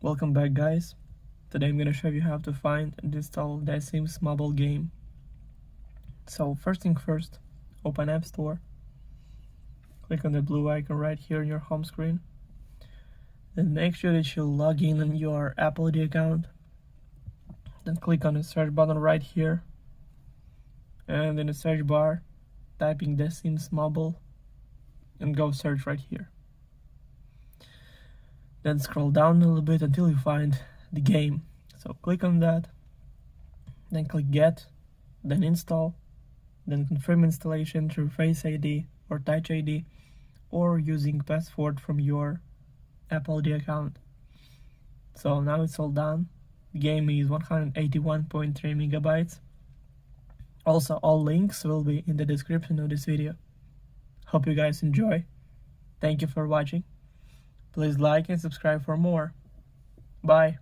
Welcome back, guys. Today I'm gonna show you how to find and install TSM's mobile game. So first thing first, open App Store. Click on the blue icon right here on your home screen. Then make sure that you log in on your Apple ID account. Then click on the search button right here. And in the search bar, typing TSM's mobile and go search right here. Then scroll down a little bit until you find the game. So click on that, then click Get, then Install, then confirm installation through Face ID or Touch ID or using password from your Apple ID account. So now it's all done. The game is 181.3 megabytes. Also, all links will be in the description of this video. Hope you guys enjoy. Thank you for watching. Please like and subscribe for more. Bye.